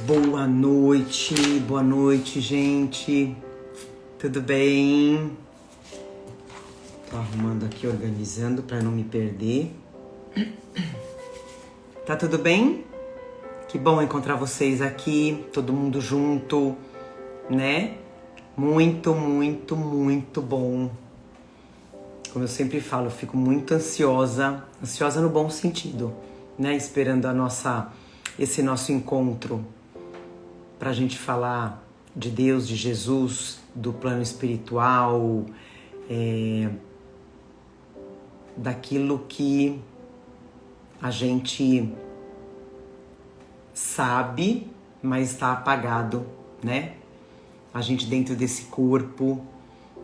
Boa noite, gente. Tudo bem? Tô arrumando aqui, organizando para não me perder. Tá tudo bem? Que bom encontrar vocês aqui, todo mundo junto, né? Muito bom. Como eu sempre falo, eu fico muito ansiosa no bom sentido, né? Esperando esse nosso encontro pra gente falar de Deus, de Jesus, do plano espiritual, daquilo que a gente sabe, mas está apagado, né? A gente dentro desse corpo,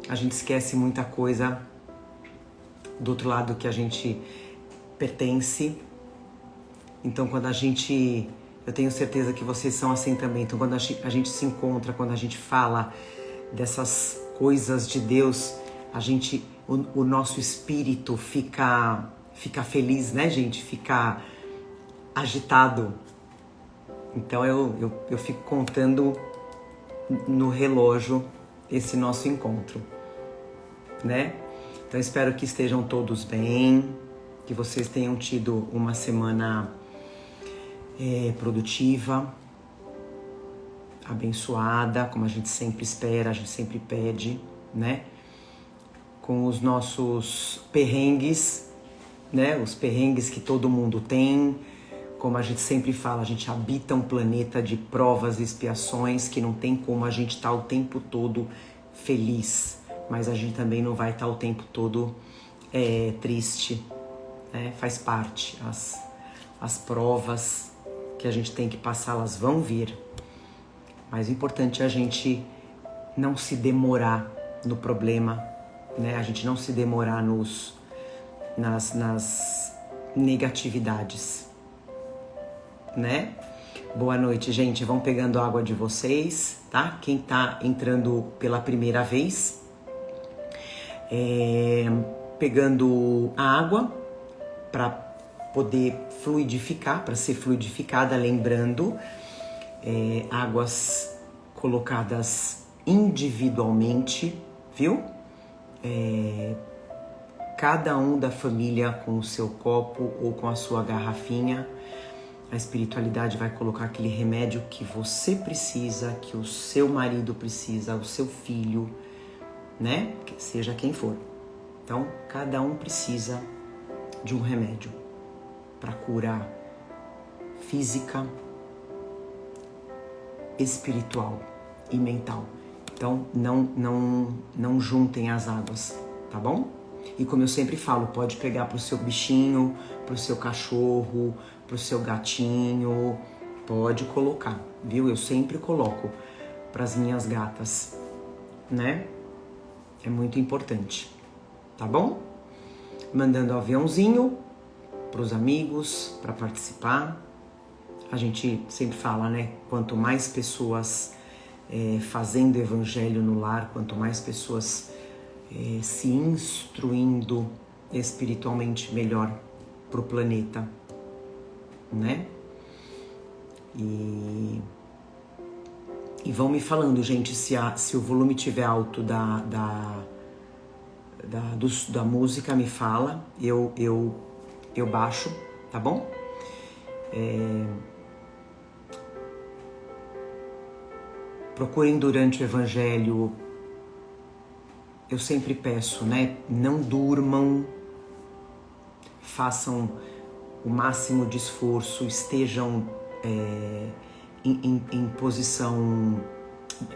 a gente esquece muita coisa do outro lado que a gente pertence. Então quando eu tenho certeza que vocês são assim também, então quando a gente se encontra, quando a gente fala dessas coisas de Deus, o nosso espírito fica feliz, né, gente? Fica agitado. Então eu fico contando no relógio esse nosso encontro, né? Então espero que estejam todos bem, que vocês tenham tido uma semana produtiva, abençoada, como a gente sempre espera, a gente sempre pede, né? Com os nossos perrengues, né? Os perrengues que todo mundo tem. Como a gente sempre fala, a gente habita um planeta de provas e expiações que não tem como a gente estar o tempo todo feliz, mas a gente também não vai estar o tempo todo triste, né? Faz parte. As provas que a gente tem que passar, elas vão vir. Mas o importante é a gente não se demorar no problema, né? A gente não se demorar nas negatividades, né? Boa noite, gente. Vão pegando a água de vocês, tá? Quem tá entrando pela primeira vez, pegando a água para poder fluidificar, para ser fluidificada, lembrando, águas colocadas individualmente, viu? Cada um da família com o seu copo ou com a sua garrafinha. A espiritualidade vai colocar aquele remédio que você precisa, que o seu marido precisa, o seu filho, né? Seja quem for. Então, cada um precisa de um remédio para cura física, espiritual e mental. Então, não juntem as águas, tá bom? E como eu sempre falo, pode pegar pro seu bichinho, pro seu cachorro, pro seu gatinho, pode colocar, viu? Eu sempre coloco pras minhas gatas, né? É muito importante, tá bom? Mandando aviãozinho pros amigos para participar. A gente sempre fala, né? Quanto mais pessoas fazendo evangelho no lar, quanto mais pessoas se instruindo espiritualmente, melhor pro planeta, né? E vão me falando, gente, se o volume estiver alto da música, me fala, eu baixo, tá bom? Procurem durante o evangelho, eu sempre peço, né? Não durmam, façam o máximo de esforço, estejam em posição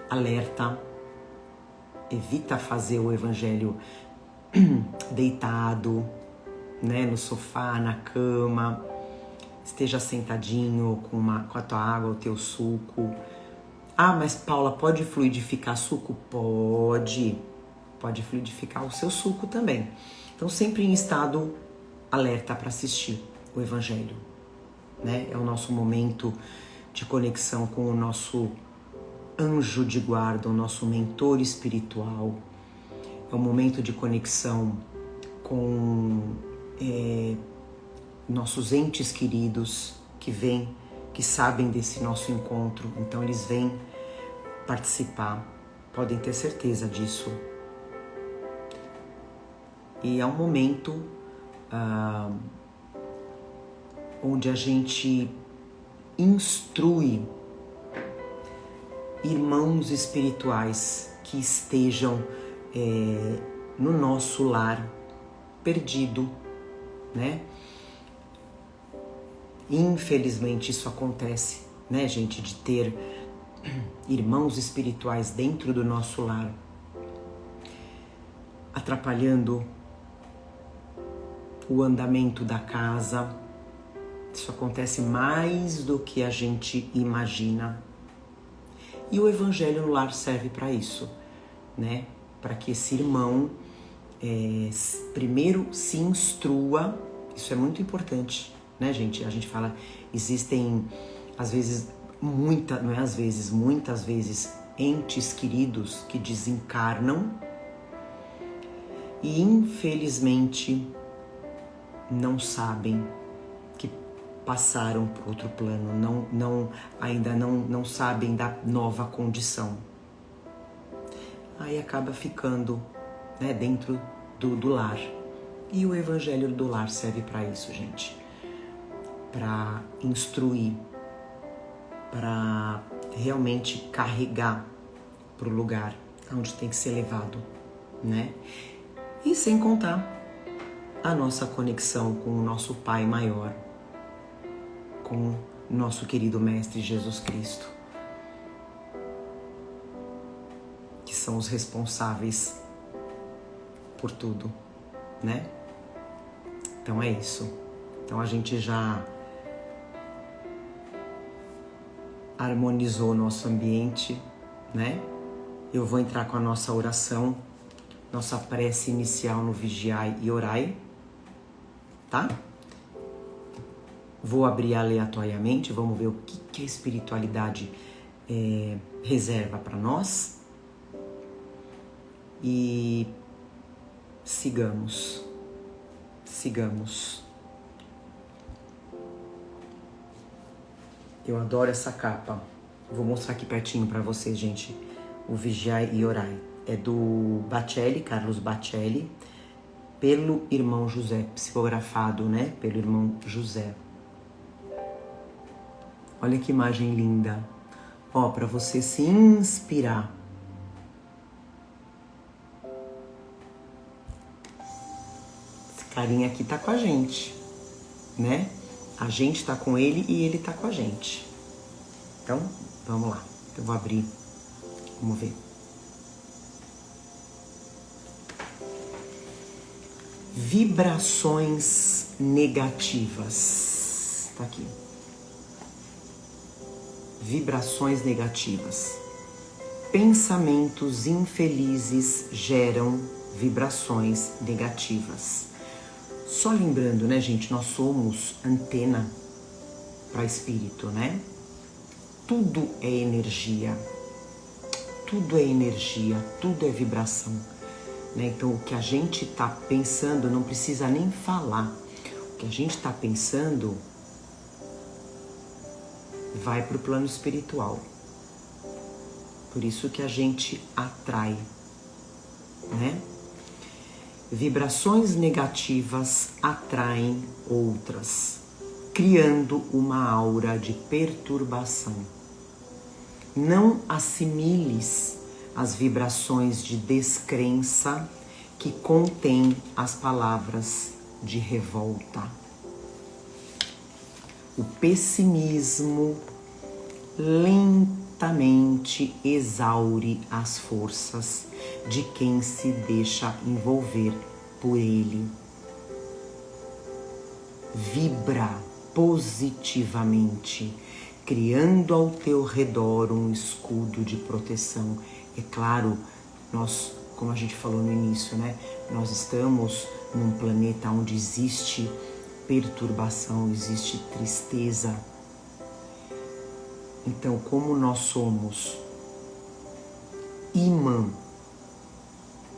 alerta. Evita fazer o evangelho deitado, né? No sofá, na cama. Esteja sentadinho com a tua água, o teu suco. Ah, mas Paula, pode fluidificar suco? Pode fluidificar o seu suco também. Então, sempre em estado alerta para assistir o evangelho, né? É o nosso momento de conexão com o nosso anjo de guarda, o nosso mentor espiritual. É um momento de conexão com nossos entes queridos que que sabem desse nosso encontro, então eles vêm participar, podem ter certeza disso. E é um momento onde a gente instrui irmãos espirituais que estejam no nosso lar perdido, né? Infelizmente isso acontece, né, gente, de ter irmãos espirituais dentro do nosso lar, atrapalhando o andamento da casa. Isso acontece mais do que a gente imagina. E o Evangelho no Lar serve para isso, né? Para que esse irmão primeiro se instrua. Isso é muito importante, né, gente? A gente fala, existem às vezes muitas vezes entes queridos que desencarnam e infelizmente não sabem que passaram para outro plano, ainda não sabem da nova condição. Aí acaba ficando, né, dentro do lar. E o Evangelho do Lar serve para isso, gente. Para instruir, para realmente carregar para o lugar onde tem que ser levado, né? E sem contar a nossa conexão com o nosso Pai maior, com o nosso querido Mestre Jesus Cristo, que são os responsáveis por tudo, né? Então é isso. Então a gente já harmonizou o nosso ambiente, né? Eu vou entrar com a nossa oração, nossa prece inicial no Vigiai e Orai, tá? Vou abrir aleatoriamente, vamos ver o que a espiritualidade reserva para nós. E sigamos. Eu adoro essa capa. Vou mostrar aqui pertinho para vocês, gente. O Vigiai e Orai. É do Bacelli, Carlos Bacelli, pelo irmão José, psicografado, né? Pelo irmão José. Olha que imagem linda. Ó, para você se inspirar. Esse carinha aqui tá com a gente, né? A gente tá com ele e ele tá com a gente. Então, vamos lá. Eu vou abrir. Vamos ver. Vibrações negativas. Tá aqui. Vibrações negativas. Pensamentos infelizes geram vibrações negativas. Só lembrando, né, gente, nós somos antena para espírito, né? Tudo é energia. Tudo é energia, tudo é vibração, né? Então, o que a gente está pensando não precisa nem falar. O que a gente está pensando vai para o plano espiritual. Por isso que a gente atrai, né? Vibrações negativas atraem outras, criando uma aura de perturbação. Não assimiles as vibrações de descrença que contêm as palavras de revolta. O pessimismo lentamente exaure as forças de quem se deixa envolver por ele. Vibra positivamente, criando ao teu redor um escudo de proteção. É claro, nós, como a gente falou no início, né? Nós estamos num planeta onde existe perturbação, existe tristeza. Então, como nós somos imã,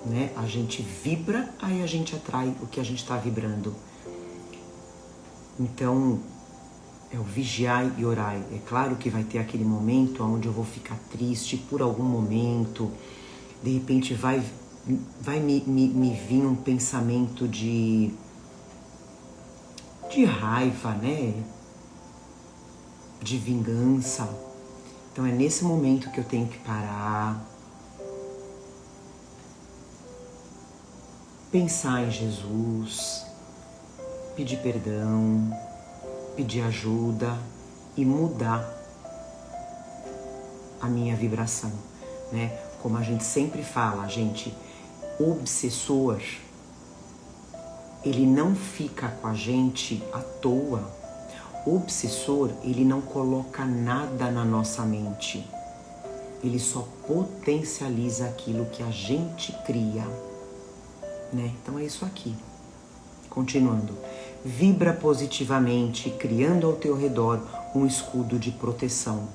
né? A gente vibra, aí a gente atrai o que a gente está vibrando. Então, É o vigiai e orai. É claro que vai ter aquele momento onde eu vou ficar triste por algum momento. De repente vai me vir um pensamento de raiva, né? De vingança. Então é nesse momento que eu tenho que parar, pensar em Jesus, pedir perdão, pedir ajuda e mudar a minha vibração, né? Como a gente sempre fala, gente, o obsessor, ele não fica com a gente à toa. O obsessor, ele não coloca nada na nossa mente. Ele só potencializa aquilo que a gente cria, né? Então é isso aqui. Continuando. Vibra positivamente, criando ao teu redor um escudo de proteção.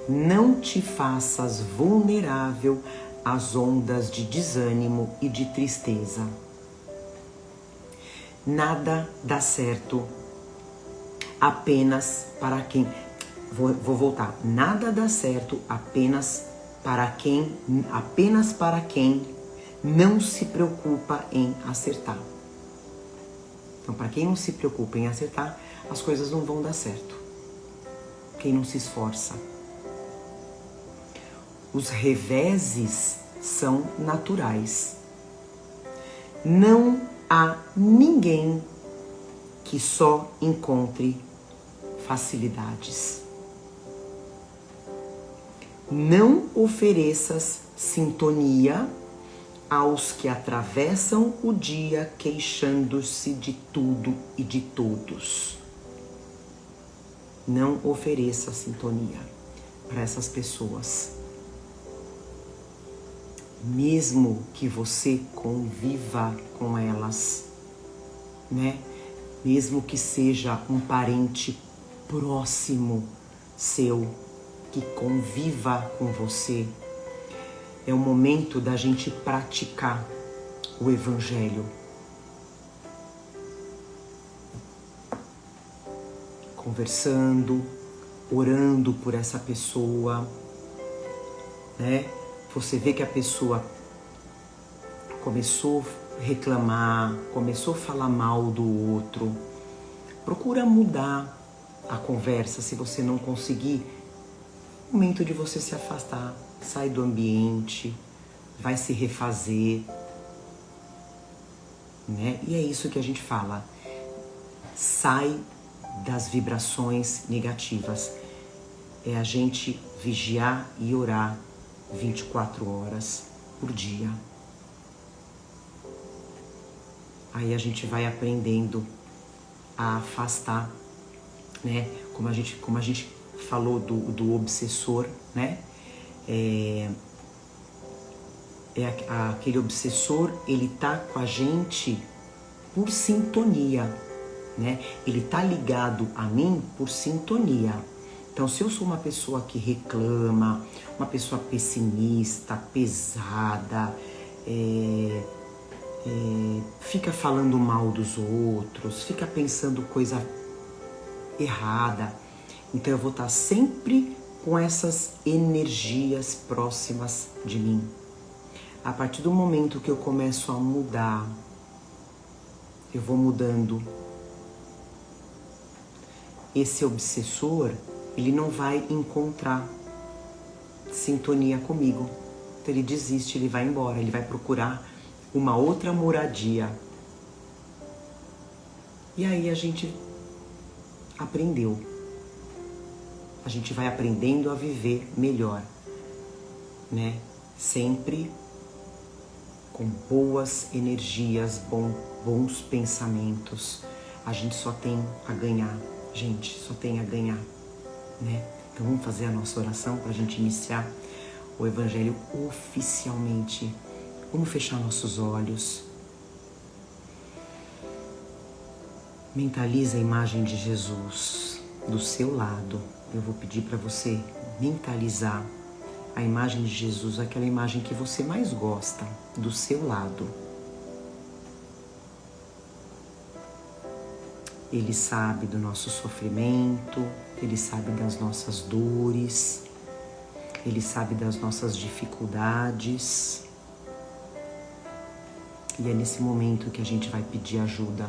Não te faças vulnerável às ondas de desânimo e de tristeza. Nada dá certo apenas para quem... Vou voltar. Nada dá certo apenas para quem não se preocupa em acertar. Então, para quem não se preocupa em acertar, as coisas não vão dar certo. Quem não se esforça. Os reveses são naturais. Não há ninguém que só encontre facilidades. Não ofereças sintonia aos que atravessam o dia queixando-se de tudo e de todos. Não ofereça sintonia para essas pessoas. Mesmo que você conviva com elas, né? Mesmo que seja um parente próximo seu, que conviva com você, é o momento da gente praticar o Evangelho. Conversando, orando por essa pessoa, né? Você vê que a pessoa começou a reclamar, começou a falar mal do outro. Procura mudar a conversa. Se você não conseguir, é momento de você se afastar. Sai do ambiente, vai se refazer, né? E é isso que a gente fala. Sai das vibrações negativas. É a gente vigiar e orar 24 horas por dia. Aí a gente vai aprendendo a afastar, né? Como a gente falou do obsessor, né? Aquele obsessor, ele tá com a gente por sintonia, né? Ele tá ligado a mim por sintonia. Então, se eu sou uma pessoa que reclama, uma pessoa pessimista, pesada, fica falando mal dos outros, fica pensando coisa errada, então eu vou estar sempre com essas energias próximas de mim. A partir do momento que eu começo a mudar, eu vou mudando. Esse obsessor, ele não vai encontrar sintonia comigo. Então ele desiste, ele vai embora, ele vai procurar uma outra moradia. E aí a gente aprendeu. A gente vai aprendendo a viver melhor, né? Sempre com boas energias, bons pensamentos. A gente só tem a ganhar, gente, só tem a ganhar, né? Então vamos fazer a nossa oração para a gente iniciar o Evangelho oficialmente. Vamos fechar nossos olhos. Mentaliza a imagem de Jesus do seu lado. Eu vou pedir para você mentalizar a imagem de Jesus, aquela imagem que você mais gosta, do seu lado. Ele sabe do nosso sofrimento, Ele sabe das nossas dores, Ele sabe das nossas dificuldades. E é nesse momento que a gente vai pedir ajuda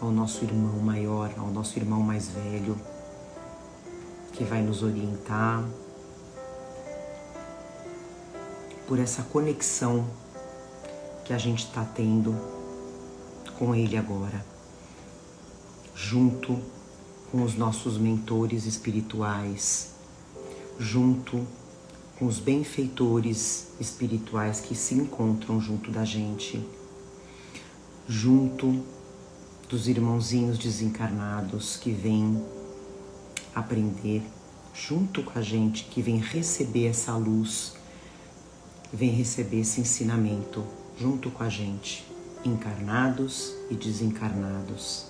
ao nosso irmão maior, ao nosso irmão mais velho, que vai nos orientar por essa conexão que a gente está tendo com ele agora, junto com os nossos mentores espirituais, junto com os benfeitores espirituais que se encontram junto da gente, junto dos irmãozinhos desencarnados que vêm aprender junto com a gente, que vêm receber essa luz, vêm receber esse ensinamento junto com a gente, encarnados e desencarnados.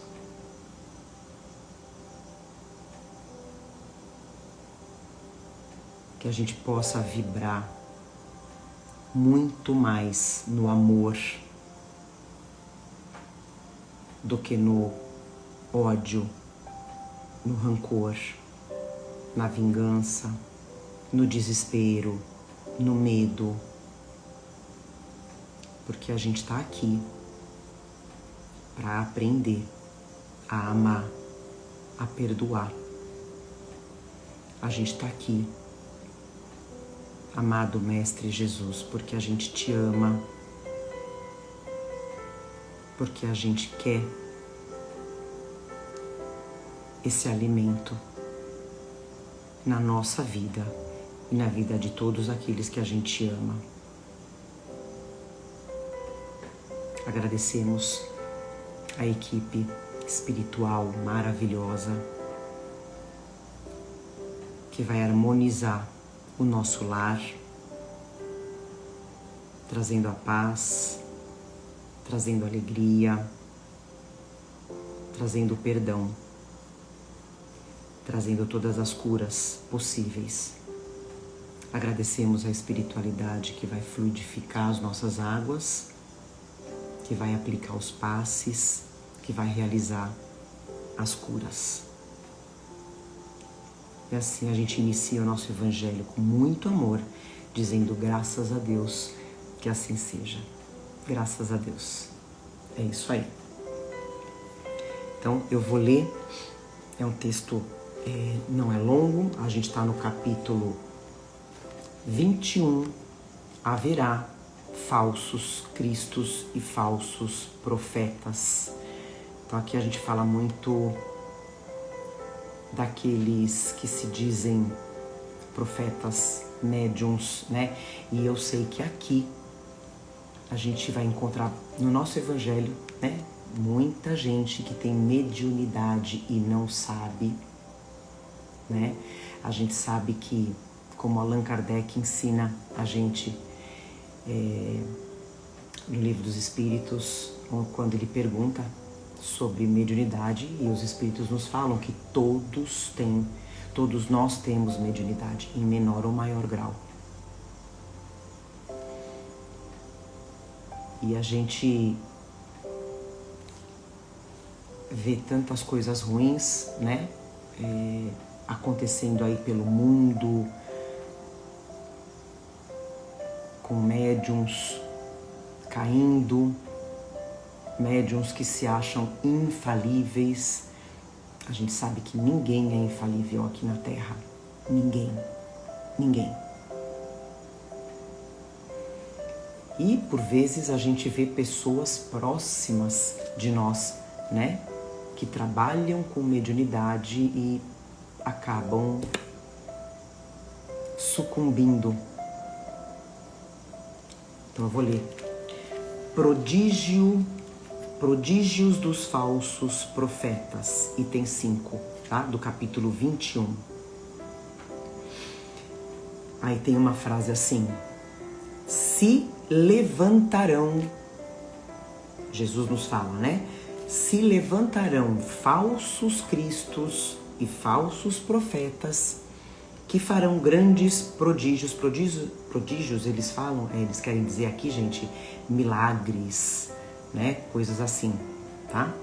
Que a gente possa vibrar muito mais no amor do que no ódio, no rancor, na vingança, no desespero, no medo. Porque a gente está aqui para aprender a amar, a perdoar. A gente está aqui, amado Mestre Jesus, porque a gente te ama, porque a gente quer esse alimento na nossa vida e na vida de todos aqueles que a gente ama. Agradecemos a equipe espiritual maravilhosa que vai harmonizar o nosso lar, trazendo a paz, trazendo alegria, trazendo o perdão, trazendo todas as curas possíveis. Agradecemos a espiritualidade que vai fluidificar as nossas águas, que vai aplicar os passes, que vai realizar as curas. E assim a gente inicia o nosso Evangelho com muito amor, dizendo graças a Deus, que assim seja. Graças a Deus. É isso aí. Então eu vou ler, é um texto, não é longo, a gente está no capítulo 21, haverá falsos cristos e falsos profetas. Então aqui a gente fala muito daqueles que se dizem profetas, médiuns, né? E eu sei que aqui a gente vai encontrar no nosso Evangelho, né? Muita gente que tem mediunidade e não sabe, né? A gente sabe que, como Allan Kardec ensina a gente no Livro dos Espíritos, quando ele pergunta sobre mediunidade, e os Espíritos nos falam que todos nós temos mediunidade, em menor ou maior grau. E a gente vê tantas coisas ruins, né, acontecendo aí pelo mundo, com médiuns caindo, médiuns que se acham infalíveis. A gente sabe que ninguém é infalível aqui na Terra. Ninguém. E por vezes a gente vê pessoas próximas de nós, né, que trabalham com mediunidade e acabam sucumbindo. Então eu vou ler. Prodígios dos falsos profetas, item 5, tá? Do capítulo 21. Aí tem uma frase assim: se levantarão, Jesus nos fala, né? Se levantarão falsos cristos e falsos profetas que farão grandes prodígios. Prodígios, eles falam, eles querem dizer aqui, gente, milagres, né? Coisas assim, tá?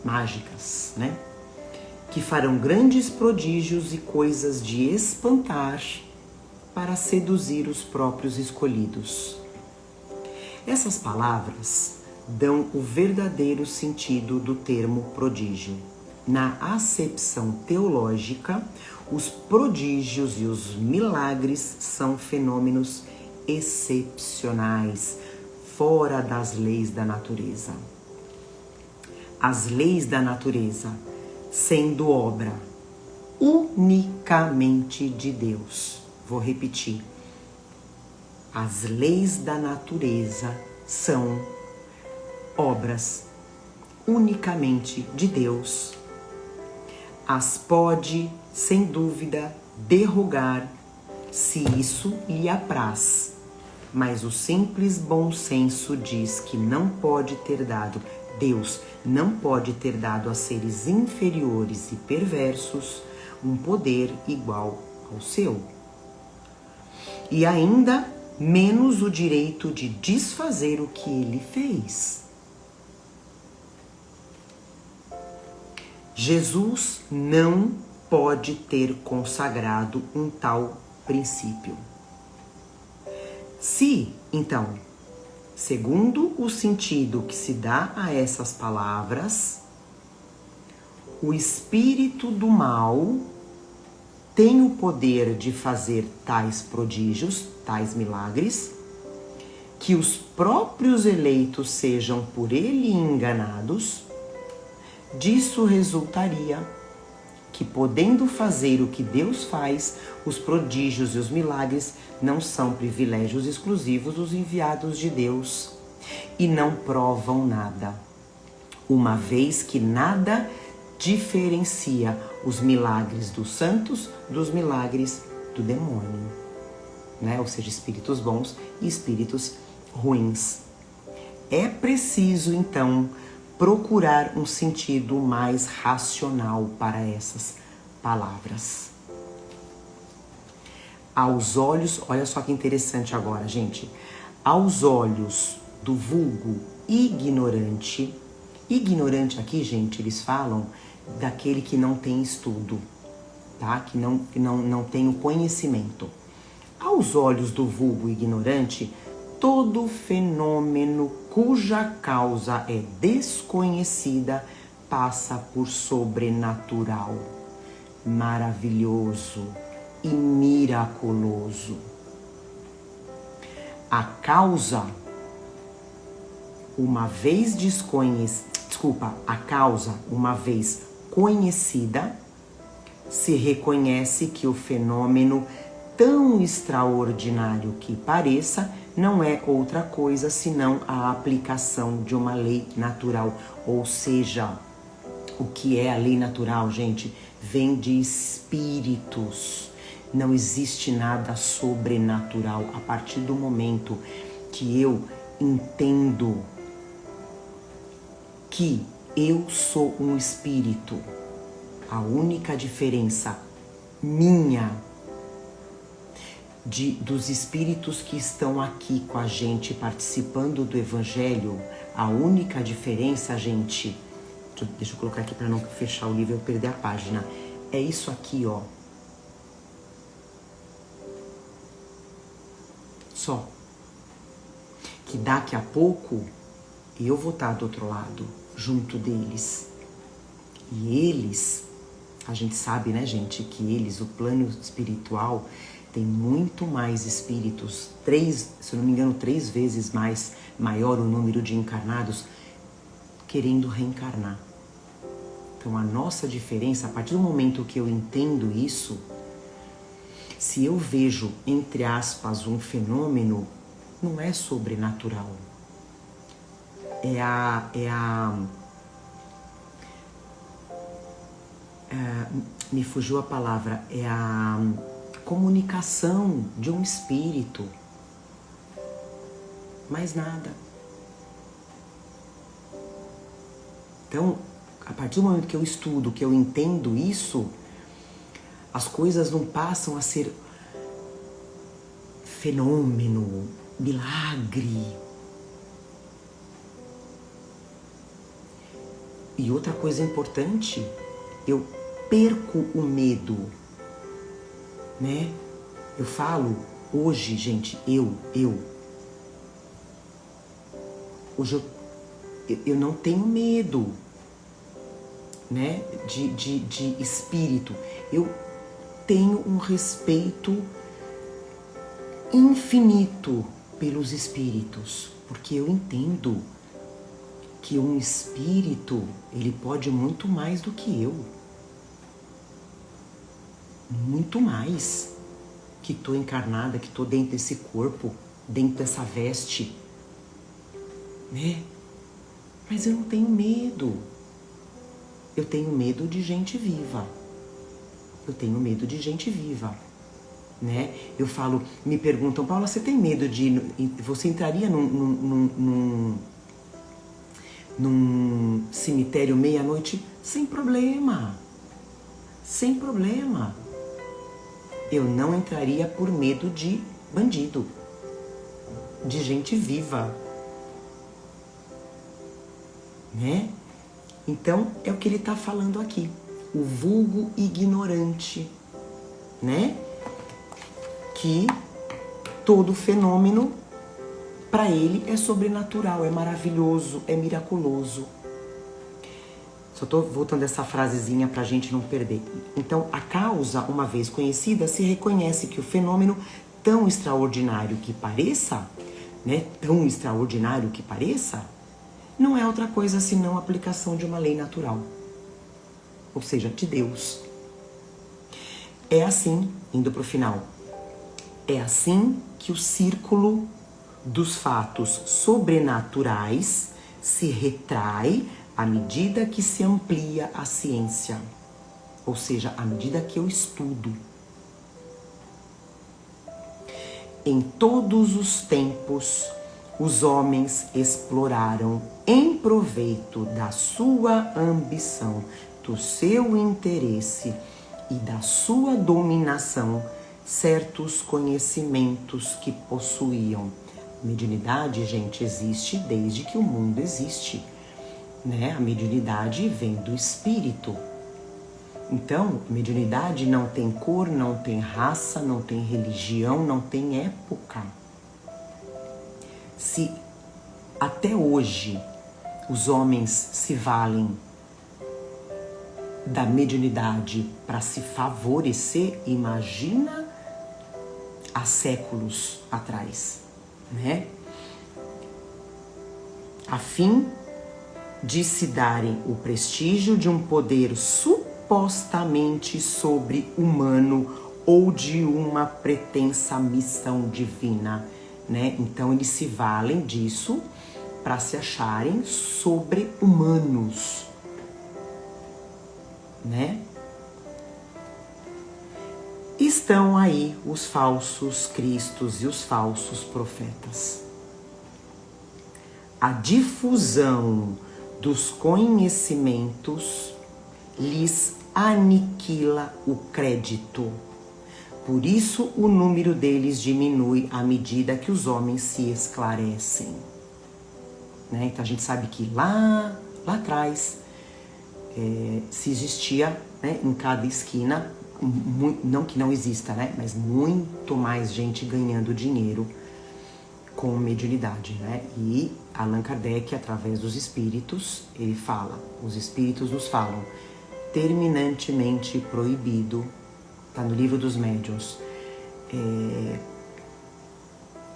mágicas, né? Que farão grandes prodígios e coisas de espantar para seduzir os próprios escolhidos. Essas palavras dão o verdadeiro sentido do termo prodígio. Na acepção teológica, os prodígios e os milagres são fenômenos excepcionais, fora das leis da natureza. As leis da natureza sendo obra unicamente de Deus. Vou repetir. As leis da natureza são obras unicamente de Deus. As pode, sem dúvida, derrogar, se isso lhe apraz. Mas o simples bom senso diz que não pode ter dado, Deus não pode ter dado a seres inferiores e perversos um poder igual ao seu. E ainda menos o direito de desfazer o que ele fez. Jesus não pode ter consagrado um tal princípio. Se, então, segundo o sentido que se dá a essas palavras, o espírito do mal tem o poder de fazer tais prodígios, tais milagres, que os próprios eleitos sejam por ele enganados, disso resultaria que, podendo fazer o que Deus faz, os prodígios e os milagres não são privilégios exclusivos dos enviados de Deus e não provam nada, uma vez que nada diferencia os milagres dos santos dos milagres do demônio, né? Ou seja, espíritos bons e espíritos ruins. É preciso, então, procurar um sentido mais racional para essas palavras. Aos olhos, olha só que interessante agora, gente. Aos olhos do vulgo ignorante, ignorante aqui, gente, eles falam daquele que não tem estudo, tá? Que não tem o conhecimento. Aos olhos do vulgo ignorante, todo fenômeno cuja causa é desconhecida passa por sobrenatural, maravilhoso e miraculoso. A causa, uma vez uma vez conhecida, se reconhece que o fenômeno, tão extraordinário que pareça, não é outra coisa senão a aplicação de uma lei natural. Ou seja, o que é a lei natural, gente? Vem de espíritos. Não existe nada sobrenatural. A partir do momento que eu entendo que eu sou um espírito, a única diferença minha dos espíritos que estão aqui com a gente participando do Evangelho, a única diferença, gente, deixa eu colocar aqui para não fechar o livro e eu perder a página, é isso aqui, ó. Só. Que daqui a pouco eu vou estar do outro lado, junto deles. E eles, a gente sabe, né, gente, que eles, o plano espiritual, tem muito mais espíritos, se eu não me engano, 3 vezes maior o número de encarnados querendo reencarnar. Então a nossa diferença, a partir do momento que eu entendo isso, se eu vejo, entre aspas, um fenômeno, não é sobrenatural. Me fugiu a palavra, é a comunicação de um espírito. Mais nada. Então, a partir do momento que eu estudo, que eu entendo isso, as coisas não passam a ser fenômeno, milagre. E outra coisa importante, eu perco o medo, né? Eu falo hoje, gente, hoje eu não tenho medo, né, de espírito. Eu tenho um respeito infinito pelos espíritos, porque eu entendo que um espírito, ele pode muito mais do que eu. Muito mais. Que estou encarnada, que estou dentro desse corpo, dentro dessa veste, né? Mas eu não tenho medo. Eu tenho medo de gente viva. Eu tenho medo de gente viva, né? Eu falo, me perguntam, Paula, você tem medo de... Você entraria num cemitério meia-noite? Sem problema. Sem problema. Eu não entraria por medo de bandido, de gente viva, né? Então, é o que ele está falando aqui. O vulgo ignorante, né? Que todo fenômeno, para ele, é sobrenatural, é maravilhoso, é miraculoso. Só estou voltando essa frasezinha para a gente não perder. Então, a causa, uma vez conhecida, se reconhece que o fenômeno, tão extraordinário que pareça, né? Tão extraordinário que pareça, não é outra coisa senão a aplicação de uma lei natural. Ou seja, de Deus. É assim, indo para o final, é assim que o círculo dos fatos sobrenaturais se retrai à medida que se amplia a ciência. Ou seja, à medida que eu estudo. Em todos os tempos, os homens exploraram em proveito da sua ambição, do seu interesse e da sua dominação certos conhecimentos que possuíam. Mediunidade, gente, existe desde que o mundo existe, né? A mediunidade vem do espírito. Então, mediunidade não tem cor, não tem raça, não tem religião, não tem época. Se até hoje os homens se valem da mediunidade para se favorecer, imagina há séculos atrás, né? A fim de se darem o prestígio de um poder supostamente sobre-humano ou de uma pretensa missão divina, né? Então eles se valem disso para se acharem sobre-humanos, né? Estão aí os falsos cristos e os falsos profetas. A difusão dos conhecimentos lhes aniquila o crédito. Por isso o número deles diminui à medida que os homens se esclarecem, né? Então a gente sabe que lá atrás se existia, né, em cada esquina, não que não exista, né, mas muito mais gente ganhando dinheiro com mediunidade, né? E Allan Kardec, através dos espíritos, ele fala, os espíritos nos falam, terminantemente proibido, tá no livro dos médiuns,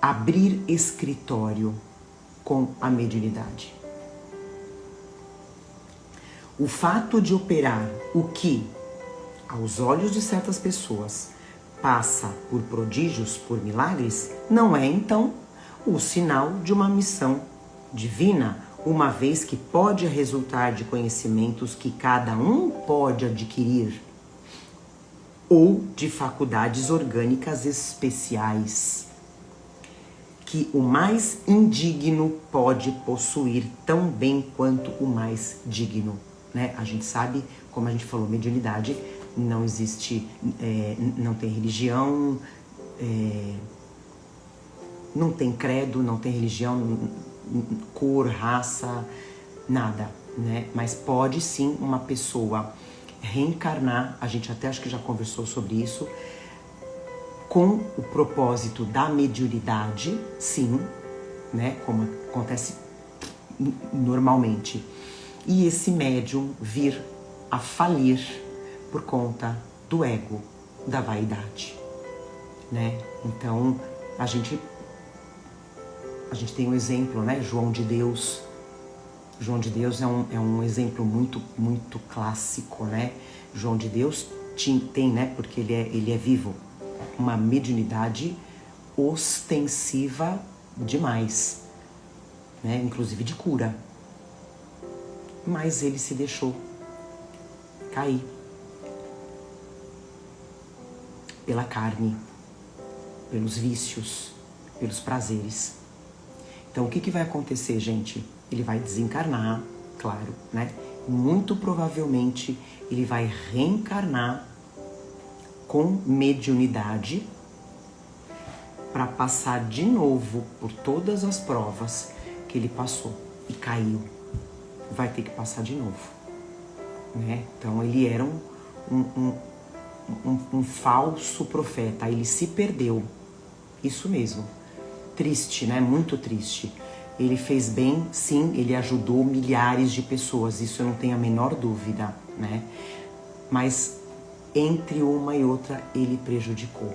abrir escritório com a mediunidade. O fato de operar o que, aos olhos de certas pessoas, passa por prodígios, por milagres, não é, então, o sinal de uma missão divina, uma vez que pode resultar de conhecimentos que cada um pode adquirir, ou de faculdades orgânicas especiais, que o mais indigno pode possuir tão bem quanto o mais digno, né? A gente sabe, como a gente falou, mediunidade não existe, não tem religião, não tem credo, não tem religião, cor, raça, nada. né? Mas pode sim uma pessoa reencarnar, a gente até acho que já conversou sobre isso, com o propósito da mediunidade, sim, né? Como acontece normalmente. E esse médium vir a falir por conta do ego, da vaidade, né? Então, a gente tem um exemplo, né? João de Deus. João de Deus é um exemplo muito, muito clássico, né? João de Deus tem, né? Porque ele é vivo, uma mediunidade ostensiva demais, né? Inclusive de cura. Mas ele se deixou cair pela carne, pelos vícios, pelos prazeres. Então, o que vai acontecer, gente? Ele vai desencarnar, claro, né? Muito provavelmente, ele vai reencarnar com mediunidade para passar de novo por todas as provas que ele passou e caiu. Vai ter que passar de novo, né? Então, ele era um falso profeta, ele se perdeu. Isso mesmo. Triste, né? Muito triste. Ele fez bem, sim, ele ajudou milhares de pessoas, isso eu não tenho a menor dúvida, né? Mas entre uma e outra ele prejudicou.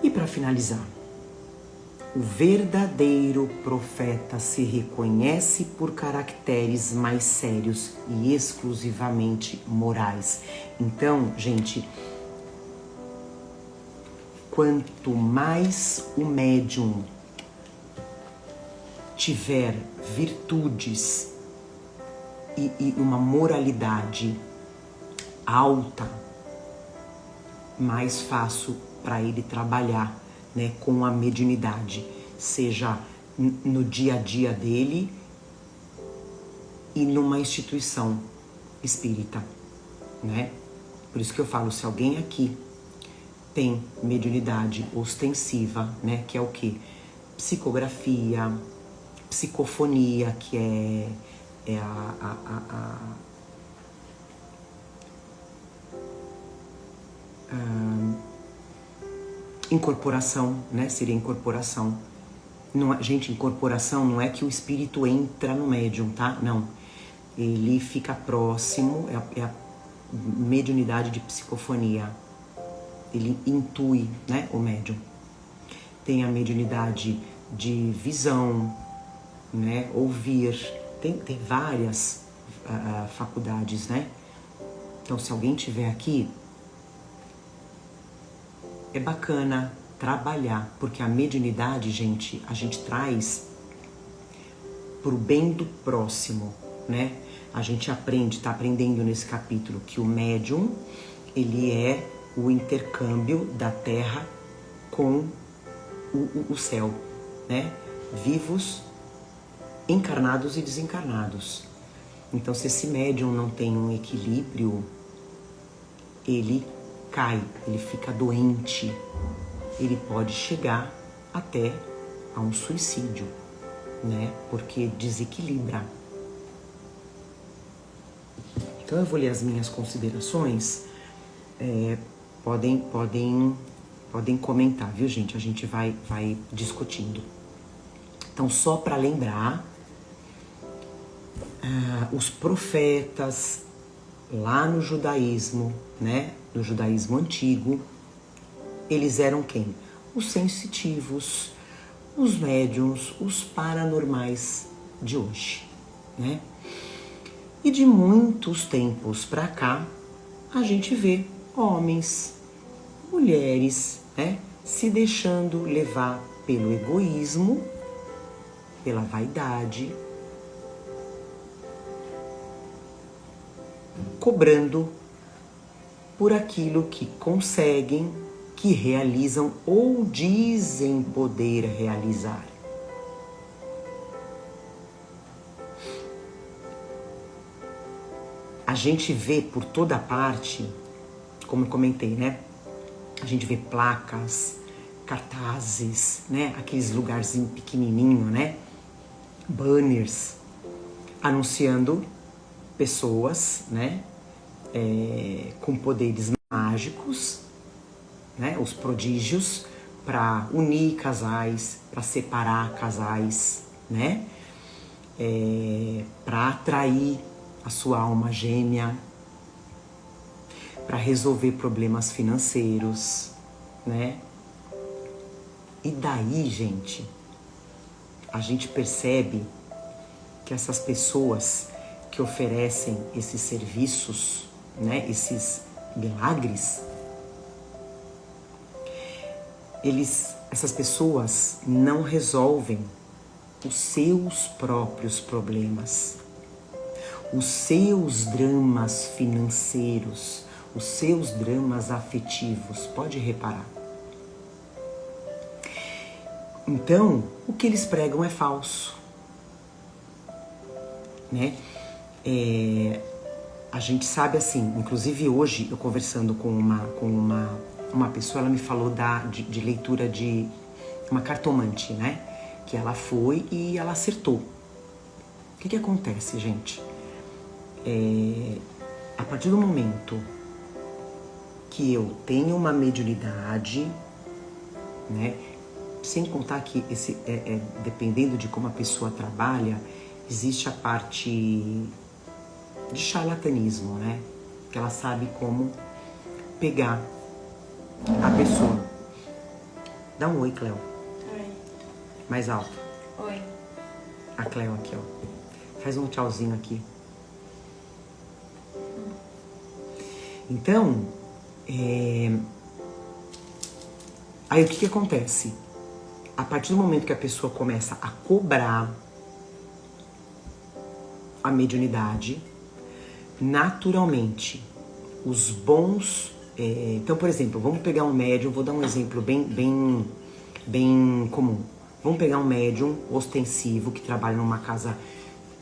E para finalizar, o verdadeiro profeta se reconhece por caracteres mais sérios e exclusivamente morais. Então, gente, quanto mais o médium tiver virtudes e uma moralidade alta, mais fácil para ele trabalhar, né, com a mediunidade, seja no dia a dia dele e numa instituição espírita, né? Por isso que eu falo, se alguém aqui tem mediunidade ostensiva, né, que é o quê? Psicografia, psicofonia, que é a incorporação, né? Seria incorporação. Não, gente, incorporação não é que o espírito entra no médium, tá? Não. Ele fica próximo, é a mediunidade de psicofonia. Ele intui, né, o médium. Tem a mediunidade de visão, né, ouvir. Tem várias faculdades, né? Então, se alguém tiver aqui, é bacana trabalhar, porque a mediunidade, gente, a gente traz pro bem do próximo, né? A gente tá aprendendo nesse capítulo que o médium, ele é o intercâmbio da terra com o céu, né? Vivos, encarnados e desencarnados. Então, se esse médium não tem um equilíbrio, ele cai, ele fica doente, ele pode chegar até a um suicídio, né? Porque desequilibra. Então eu vou ler as minhas considerações. Podem comentar, viu, gente? A gente vai discutindo. Então, só para lembrar, os profetas lá no judaísmo, né? No judaísmo antigo, eles eram quem? Os sensitivos, os médiuns, os paranormais de hoje, né? E de muitos tempos para cá, a gente vê homens, mulheres, né? Se deixando levar pelo egoísmo, pela vaidade, cobrando por aquilo que conseguem, que realizam ou dizem poder realizar. A gente vê por toda parte, como eu comentei, né? A gente vê placas, cartazes, né? Aqueles lugarzinhos pequenininho, né? banners anunciando pessoas, né, com poderes mágicos, né, os prodígios, para unir casais, para separar casais, né, para atrair a sua alma gêmea, para resolver problemas financeiros, né? E daí, gente, a gente percebe que essas pessoas que oferecem esses serviços, né, esses milagres, essas pessoas não resolvem os seus próprios problemas, os seus dramas financeiros, os seus dramas afetivos. Pode reparar. Então, o que eles pregam é falso, né? A gente sabe assim, inclusive hoje eu conversando com uma pessoa, ela me falou de leitura de uma cartomante, né? Que ela foi e ela acertou. O que acontece, gente? A partir do momento que eu tenho uma mediunidade, né? Sem contar que dependendo de como a pessoa trabalha, existe a parte de charlatanismo, né? Que ela sabe como pegar a pessoa. Dá um oi, Cleo. Oi. Mais alto. Oi. A Cleo aqui, ó. Faz um tchauzinho aqui. Então, aí o que acontece? A partir do momento que a pessoa começa a cobrar a mediunidade, naturalmente, os bons... então, por exemplo, vamos pegar um médium, vou dar um exemplo bem comum. Vamos pegar um médium ostensivo que trabalha numa casa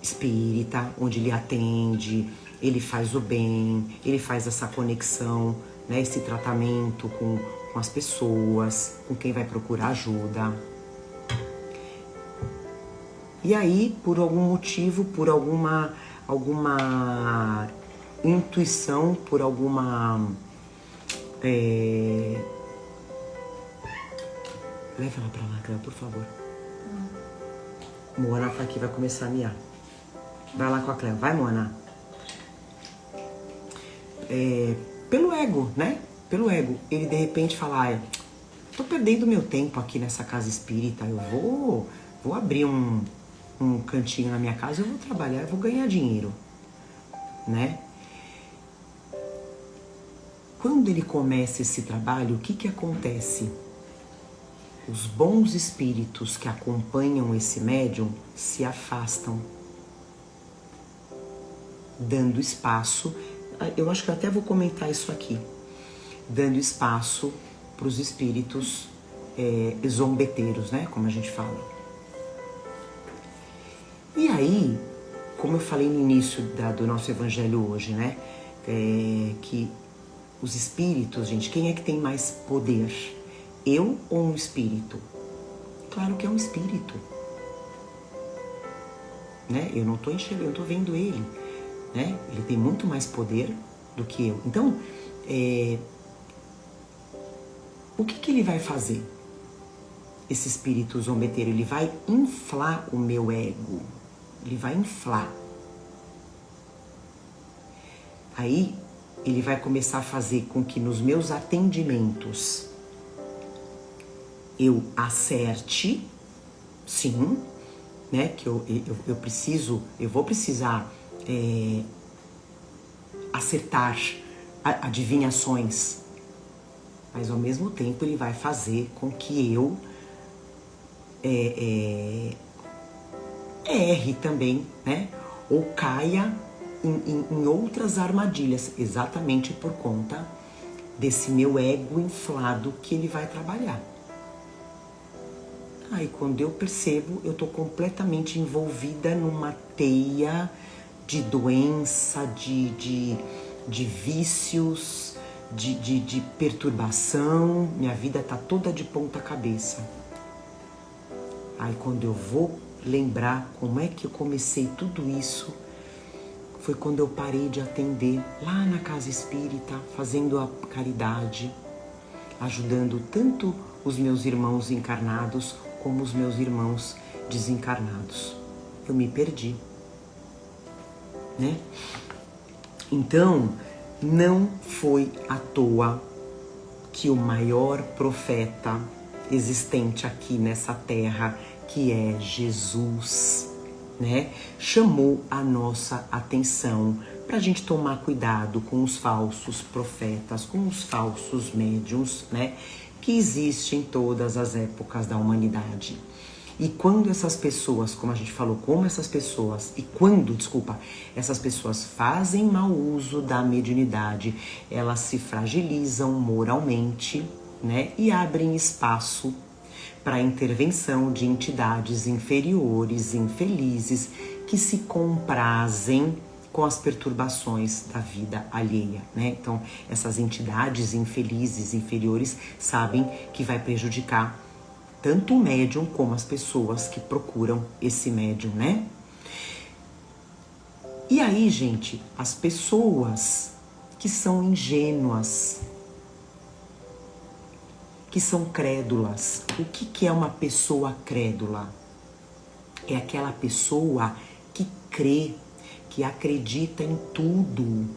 espírita, onde ele atende, ele faz o bem, ele faz essa conexão, né, esse tratamento com as pessoas, com quem vai procurar ajuda. E aí, por algum motivo, por alguma intuição, por alguma... Leva ela pra lá, Cleo, por favor. Moana tá aqui, vai começar a miar. Vai lá com a Cleo. Vai, Moana. Pelo ego, né? Pelo ego. Ele, de repente, fala... tô perdendo meu tempo aqui nessa casa espírita. Eu vou abrir um cantinho na minha casa, eu vou trabalhar, eu vou ganhar dinheiro, né? Quando ele começa esse trabalho, o que acontece? Os bons espíritos que acompanham esse médium se afastam, dando espaço, eu acho que eu até vou comentar isso aqui, dando espaço para os espíritos zombeteiros, né? Como a gente fala. E aí, como eu falei no início do nosso evangelho hoje, né? Que os espíritos, gente, quem é que tem mais poder? Eu ou um espírito? Claro que é um espírito, né? Eu não tô enxergando, eu tô vendo ele, né? Ele tem muito mais poder do que eu. Então, o que ele vai fazer? Esse espírito zombeteiro, ele vai inflar o meu ego. Ele vai inflar. Aí, ele vai começar a fazer com que nos meus atendimentos eu acerte, sim, né? Que eu vou precisar acertar adivinhações, mas ao mesmo tempo ele vai fazer com que eu erre também, né? Ou caia em outras armadilhas, exatamente por conta desse meu ego inflado que ele vai trabalhar. Aí quando eu percebo, eu tô completamente envolvida numa teia de doença, de vícios, de perturbação. Minha vida tá toda de ponta cabeça. Aí quando eu vou lembrar como é que eu comecei tudo isso. Foi quando eu parei de atender lá na casa espírita, fazendo a caridade, ajudando tanto os meus irmãos encarnados como os meus irmãos desencarnados. Eu me perdi, né? Então, não foi à toa que o maior profeta existente aqui nessa terra, que é Jesus, né, chamou a nossa atenção para a gente tomar cuidado com os falsos profetas, com os falsos médiuns, né, que existem em todas as épocas da humanidade. E quando essas pessoas, como a gente falou, essas pessoas fazem mau uso da mediunidade, elas se fragilizam moralmente, né, e abrem espaço para a intervenção de entidades inferiores, infelizes, que se comprazem com as perturbações da vida alheia, né? Então, essas entidades infelizes, inferiores, sabem que vai prejudicar tanto o médium como as pessoas que procuram esse médium, né? E aí, gente, as pessoas que são ingênuas, que são crédulas. O que é uma pessoa crédula? É aquela pessoa que crê, que acredita em tudo,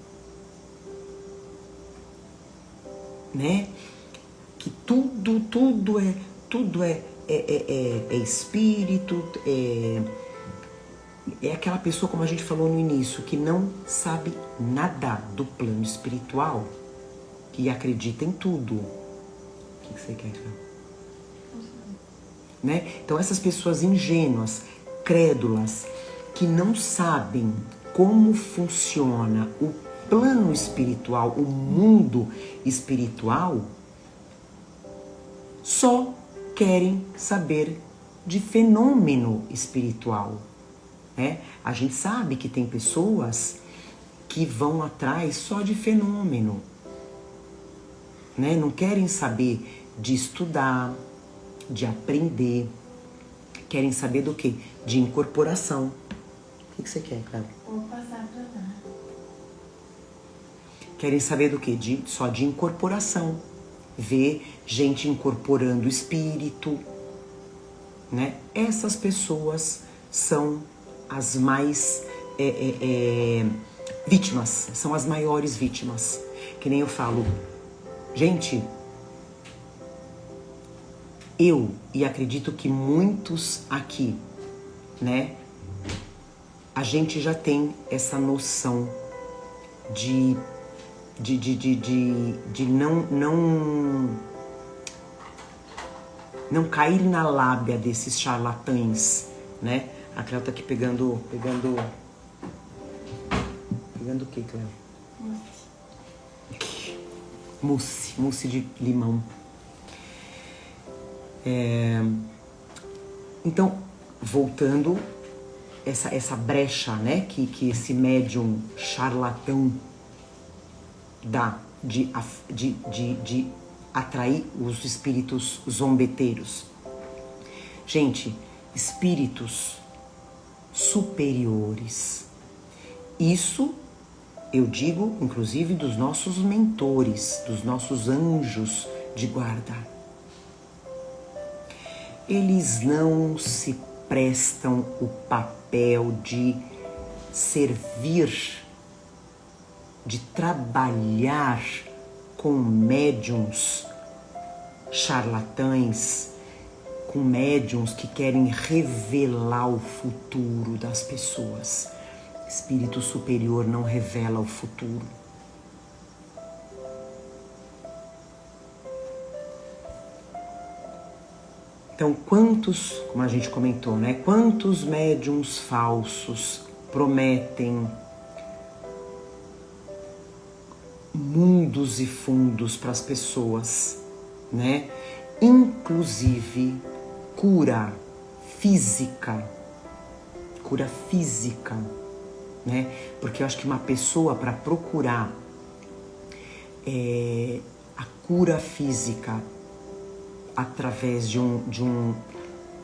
né? Que tudo é espírito, é aquela pessoa, como a gente falou no início, que não sabe nada do plano espiritual, que acredita em tudo. O que você quer, Cláudia? Né? Então, essas pessoas ingênuas, crédulas, que não sabem como funciona o plano espiritual, o mundo espiritual, só querem saber de fenômeno espiritual, né? A gente sabe que tem pessoas que vão atrás só de fenômeno, né? Não querem saber de estudar, de aprender, querem saber do quê? De incorporação. O que você quer, Cláudia? Vou passar pra lá. Querem saber do quê? Só de incorporação. Ver gente incorporando o espírito, né? Essas pessoas são as mais vítimas, são as maiores vítimas. Que nem eu falo, gente, eu, e acredito que muitos aqui, né, a gente já tem essa noção de não cair na lábia desses charlatães, né? A Cléo tá aqui pegando o que, Cléo? Mousse de limão. Então, voltando, essa brecha, né, que esse médium charlatão dá de atrair os espíritos zombeteiros. Gente, espíritos superiores. Isso eu digo, inclusive, dos nossos mentores, dos nossos anjos de guarda. Eles não se prestam o papel de servir, de trabalhar com médiuns charlatães, com médiuns que querem revelar o futuro das pessoas. Espírito superior não revela o futuro. Então, quantos, como a gente comentou, né? Quantos médiuns falsos prometem mundos e fundos para as pessoas, né? Inclusive cura física, né? Porque eu acho que uma pessoa, para procurar a cura física através de um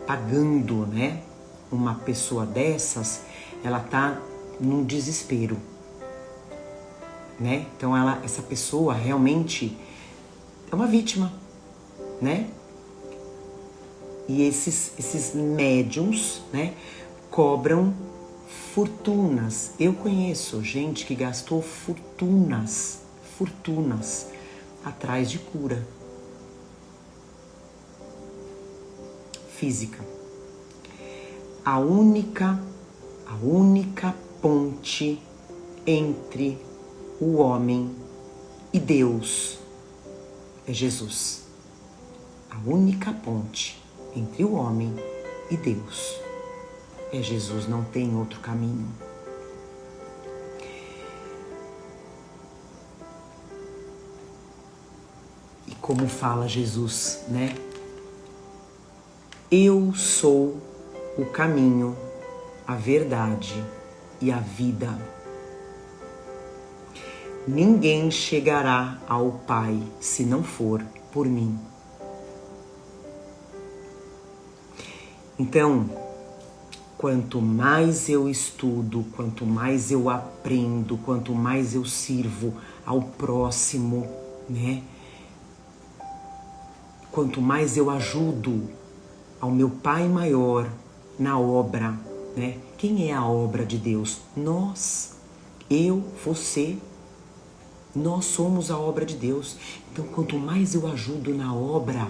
pagando, né, uma pessoa dessas, ela tá num desespero, né? Então essa pessoa realmente é uma vítima, né? E esses médiums, né, cobram fortunas. Eu conheço gente que gastou fortunas atrás de cura física. A única ponte entre o homem e Deus é Jesus. A única ponte entre o homem e Deus é Jesus, não tem outro caminho. E como fala Jesus, né? Eu sou o caminho, a verdade e a vida. Ninguém chegará ao Pai se não for por mim. Então, quanto mais eu estudo, quanto mais eu aprendo, quanto mais eu sirvo ao próximo, né? Quanto mais eu ajudo ao meu Pai maior na obra, né? Quem é a obra de Deus? Nós, eu, você, nós somos a obra de Deus. Então, quanto mais eu ajudo na obra,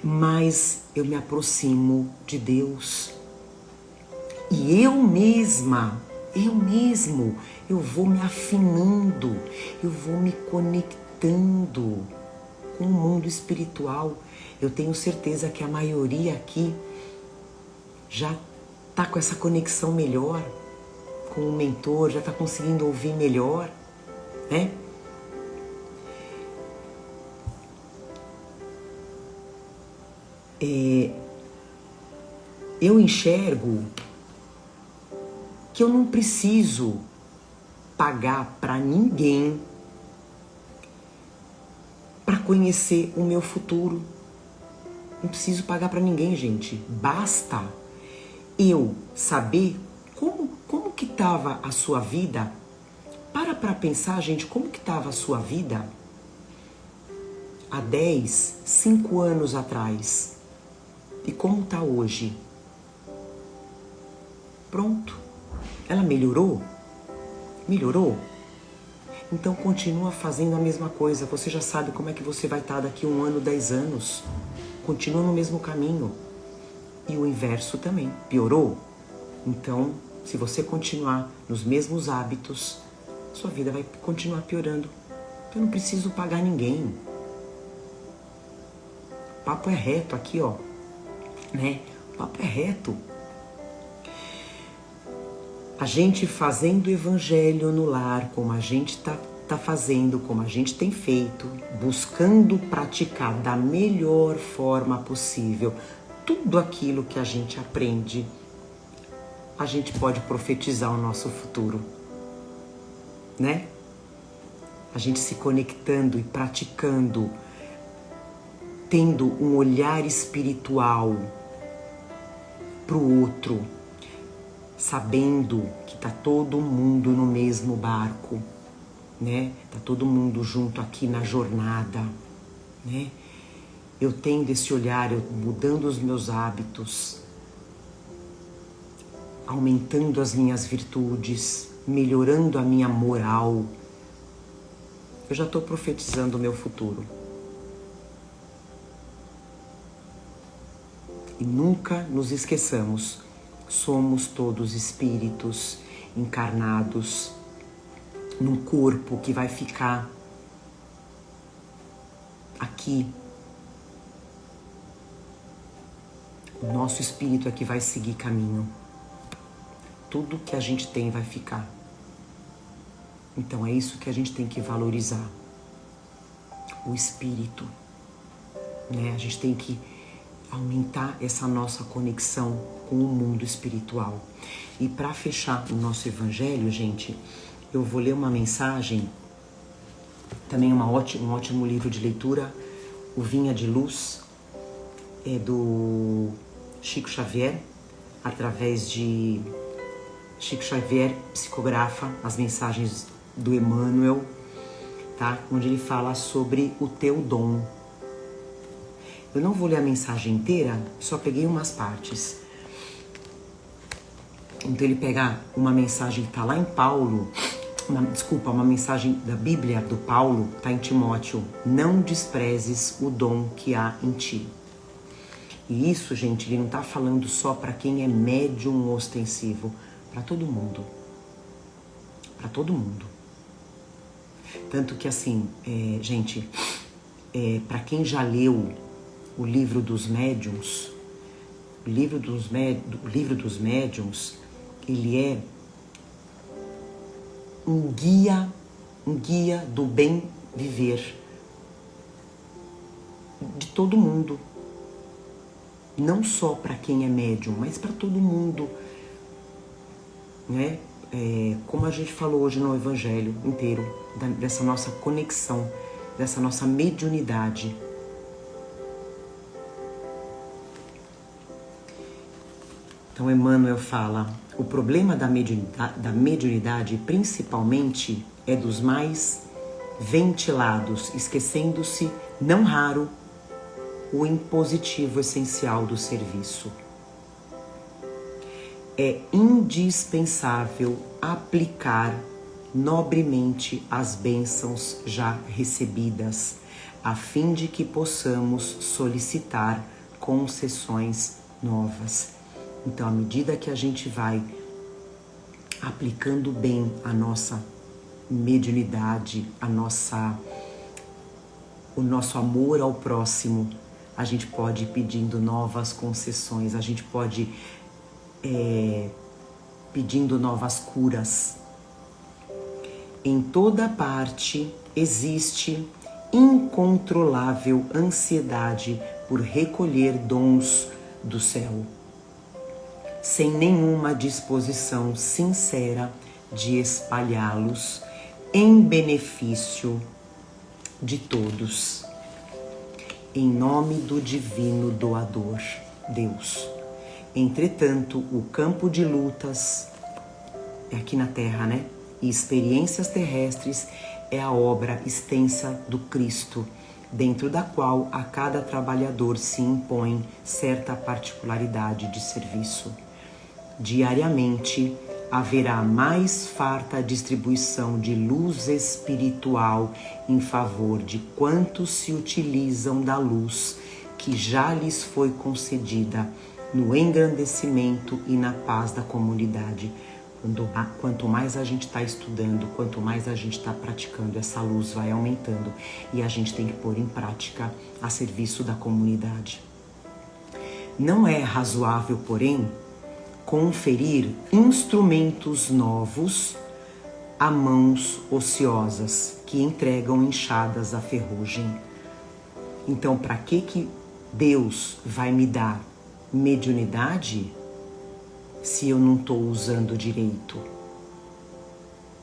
mais eu me aproximo de Deus. E eu mesmo, eu vou me afinando, eu vou me conectando com o mundo espiritual. Eu tenho certeza que a maioria aqui já está com essa conexão melhor com o mentor, já está conseguindo ouvir melhor, né? Eu enxergo que eu não preciso pagar para ninguém para conhecer o meu futuro. Não preciso pagar para ninguém, gente. Basta eu saber como que estava a sua vida. Para pensar, gente, como que estava a sua vida há 10, 5 anos atrás. E como está hoje? Pronto. Ela melhorou? Melhorou? Então continua fazendo a mesma coisa. Você já sabe como é que você vai estar daqui 1 ano, 10 anos. Continua no mesmo caminho. E o inverso também. Piorou? Então, se você continuar nos mesmos hábitos, sua vida vai continuar piorando. Então eu não preciso pagar ninguém. O papo é reto aqui, ó. Né? O papo é reto. A gente fazendo o evangelho no lar, como a gente tá fazendo, como a gente tem feito, buscando praticar da melhor forma possível tudo aquilo que a gente aprende, a gente pode profetizar o nosso futuro, né? A gente se conectando e praticando, tendo um olhar espiritual pro outro, sabendo que tá todo mundo no mesmo barco, né? Tá todo mundo junto aqui na jornada, né? Eu tendo esse olhar, eu mudando os meus hábitos, aumentando as minhas virtudes, melhorando a minha moral, eu já estou profetizando o meu futuro. E nunca nos esqueçamos, somos todos espíritos encarnados num corpo que vai ficar aqui. O nosso espírito é que vai seguir caminho. Tudo que a gente tem vai ficar. Então é isso que a gente tem que valorizar. O espírito, né? A gente tem que aumentar essa nossa conexão com o mundo espiritual. E para fechar o nosso evangelho, gente, eu vou ler uma mensagem, também um ótimo livro de leitura, O Vinha de Luz, é do Chico Xavier, através de Chico Xavier psicografa as mensagens do Emmanuel, tá? Onde ele fala sobre o teu dom. Eu não vou ler a mensagem inteira, só peguei umas partes. Então ele pega uma mensagem que está lá em Paulo, uma mensagem da Bíblia do Paulo, está em Timóteo. Não desprezes o dom que há em ti. E isso, gente, ele não está falando só para quem é médium ostensivo, para todo mundo. Para todo mundo. Tanto que assim, gente, para quem já leu o livro dos médiuns, o livro dos médiuns, ele é um guia do bem viver de todo mundo. Não só para quem é médium, mas para todo mundo, né? Como a gente falou hoje no Evangelho inteiro, dessa nossa conexão, dessa nossa mediunidade. Então Emmanuel fala, o problema da mediunidade principalmente é dos mais ventilados, esquecendo-se, não raro, o impositivo essencial do serviço. É indispensável aplicar nobremente as bênçãos já recebidas, a fim de que possamos solicitar concessões novas. Então, à medida que a gente vai aplicando bem a nossa mediunidade, o nosso amor ao próximo, a gente pode ir pedindo novas concessões, a gente pode pedindo novas curas. Em toda parte existe incontrolável ansiedade por recolher dons do céu, sem nenhuma disposição sincera de espalhá-los em benefício de todos. Em nome do divino doador, Deus. Entretanto, o campo de lutas é aqui na Terra, né? E experiências terrestres é a obra extensa do Cristo, dentro da qual a cada trabalhador se impõe certa particularidade de serviço. Diariamente haverá mais farta distribuição de luz espiritual em favor de quantos se utilizam da luz que já lhes foi concedida no engrandecimento e na paz da comunidade. Quanto mais a gente está estudando, quanto mais a gente está praticando, essa luz vai aumentando e a gente tem que pôr em prática a serviço da comunidade. Não é razoável, porém, conferir instrumentos novos a mãos ociosas que entregam enxadas à ferrugem. Então, para que Deus vai me dar mediunidade se eu não estou usando direito,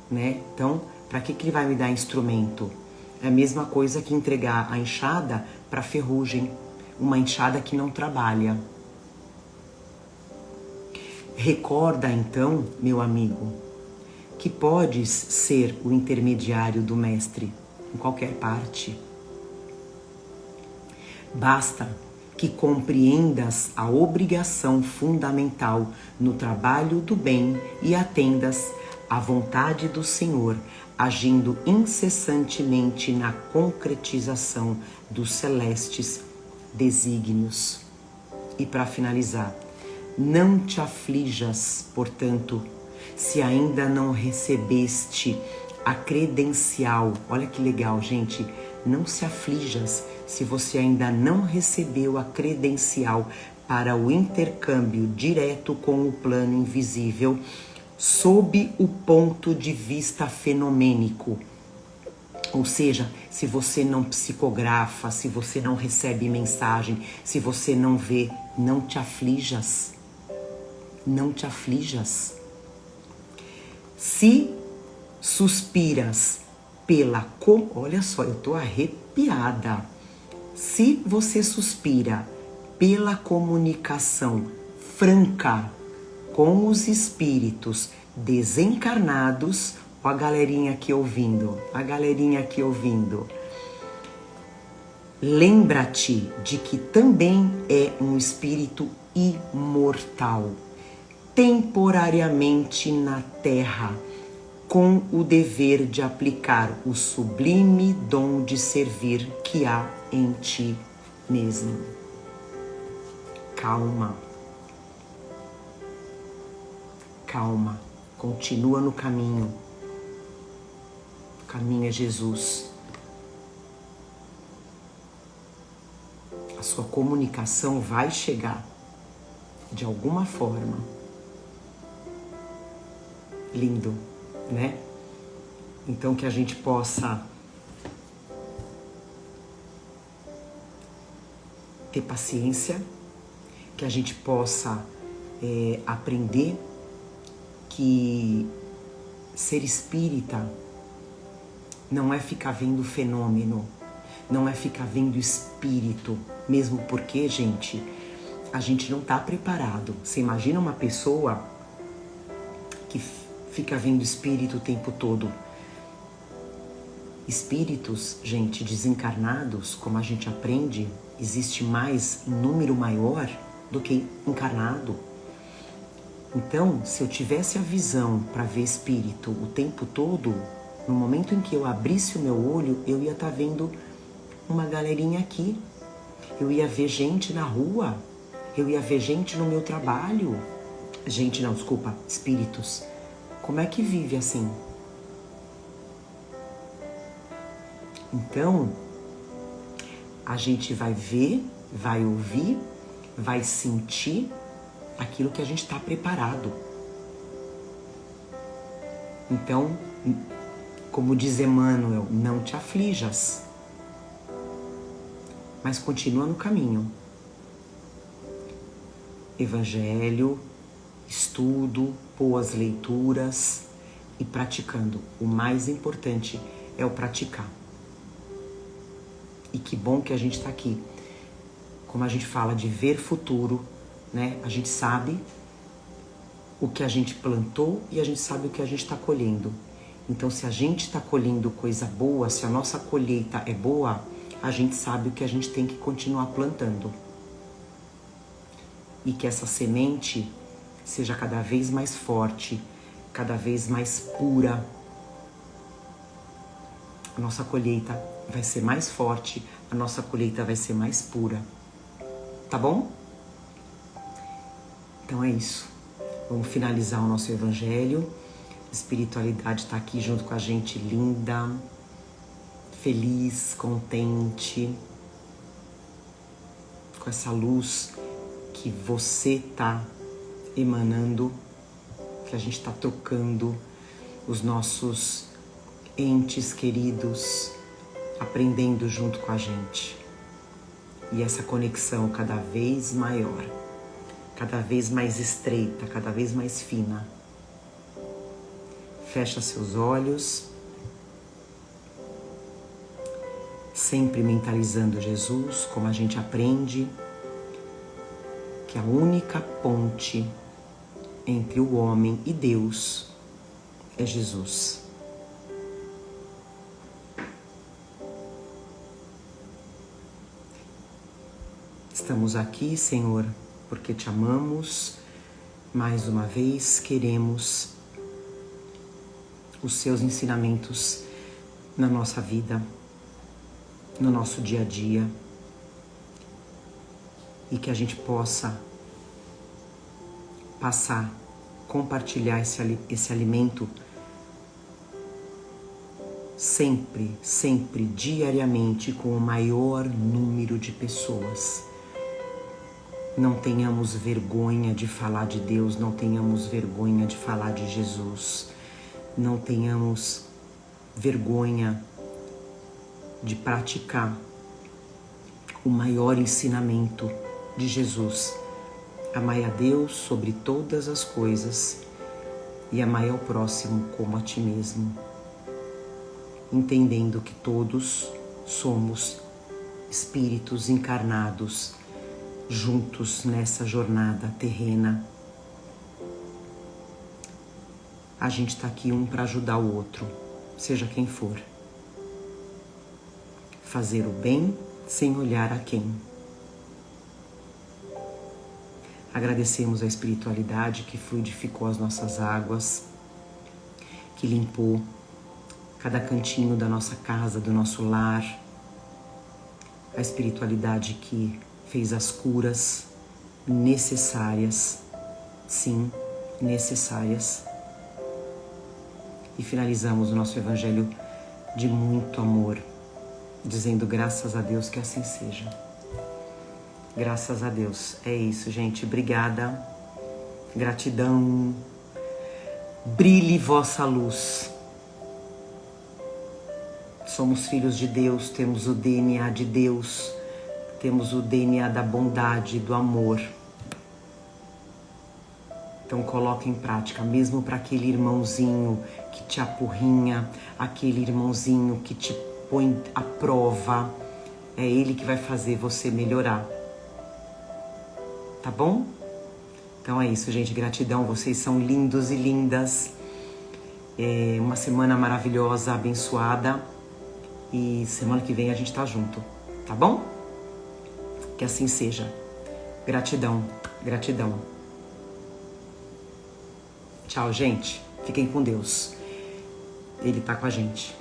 né? Então, para que ele vai me dar instrumento? É a mesma coisa que entregar a enxada para ferrugem, uma enxada que não trabalha. Recorda então, meu amigo, que podes ser o intermediário do mestre em qualquer parte. Basta que compreendas a obrigação fundamental no trabalho do bem e atendas à vontade do Senhor, agindo incessantemente na concretização dos celestes desígnios. E para finalizar, não te aflijas, portanto, se ainda não recebeste a credencial. Olha que legal, gente. Não se aflijas se você ainda não recebeu a credencial para o intercâmbio direto com o plano invisível, sob o ponto de vista fenomênico. Ou seja, se você não psicografa, se você não recebe mensagem, se você não vê, não te aflijas. Não te aflijas. Se suspiras pela... Olha só, eu tô arrepiada. Se você suspira pela comunicação franca com os espíritos desencarnados. Ó, a galerinha aqui ouvindo, lembra-te de que também é um espírito imortal, temporariamente na Terra, com o dever de aplicar o sublime dom de servir que há em ti mesmo. Calma. Calma. Continua no caminho. O caminho é Jesus. A sua comunicação vai chegar de alguma forma. Lindo, né? Então que a gente possa ter paciência, que a gente possa aprender que ser espírita não é ficar vendo fenômeno, não é ficar vendo espírito, mesmo porque, gente, a gente não está preparado. Você imagina uma pessoa que fica vendo espírito o tempo todo. Espíritos, gente, desencarnados, como a gente aprende, existe mais em número maior do que encarnado. Então, se eu tivesse a visão para ver espírito o tempo todo, no momento em que eu abrisse o meu olho, eu ia estar vendo uma galerinha aqui. Eu ia ver gente na rua, eu ia ver gente no meu trabalho. Gente, não, desculpa, espíritos. Como é que vive assim? Então, a gente vai ver, vai ouvir, vai sentir aquilo que a gente está preparado. Então, como diz Emmanuel, não te aflijas, mas continua no caminho. Evangelho, estudo, boas leituras e praticando. O mais importante é o praticar. E que bom que a gente está aqui. Como a gente fala de ver futuro, né? A gente sabe o que a gente plantou e a gente sabe o que a gente está colhendo. Então, se a gente está colhendo coisa boa, se a nossa colheita é boa, a gente sabe o que a gente tem que continuar plantando. E que essa semente seja cada vez mais forte, cada vez mais pura. A nossa colheita vai ser mais forte, a nossa colheita vai ser mais pura. Tá bom? Então é isso. Vamos finalizar o nosso evangelho. A espiritualidade está aqui junto com a gente, linda, feliz, contente, com essa luz que você está emanando, que a gente está tocando os nossos entes queridos, aprendendo junto com a gente. E essa conexão cada vez maior, cada vez mais estreita, cada vez mais fina. Fecha seus olhos, sempre mentalizando Jesus, como a gente aprende que a única ponte entre o homem e Deus é Jesus. Estamos aqui, Senhor, porque te amamos. Mais uma vez, queremos os seus ensinamentos na nossa vida, no nosso dia a dia, e que a gente possa passar, compartilhar esse alimento sempre, diariamente, com o maior número de pessoas. Não tenhamos vergonha de falar de Deus, não tenhamos vergonha de falar de Jesus, não tenhamos vergonha de praticar o maior ensinamento de Jesus. Amai a Deus sobre todas as coisas e amai ao próximo como a ti mesmo, entendendo que todos somos espíritos encarnados juntos nessa jornada terrena. A gente está aqui um para ajudar o outro, seja quem for. Fazer o bem sem olhar a quem. Agradecemos a espiritualidade que fluidificou as nossas águas, que limpou cada cantinho da nossa casa, do nosso lar. A espiritualidade que fez as curas necessárias, sim, necessárias. E finalizamos o nosso evangelho de muito amor, dizendo graças a Deus que assim seja. Graças a Deus. É isso, gente. Obrigada. Gratidão. Brilhe vossa luz. Somos filhos de Deus, temos o DNA de Deus, temos o DNA da bondade, do amor. Então coloque em prática, mesmo para aquele irmãozinho que te apurrinha, aquele irmãozinho que te põe à prova, é ele que vai fazer você melhorar. Tá bom? Então é isso, gente. Gratidão. Vocês são lindos e lindas. É uma semana maravilhosa, abençoada. E semana que vem a gente tá junto. Tá bom? Que assim seja. Gratidão. Gratidão. Tchau, gente. Fiquem com Deus. Ele tá com a gente.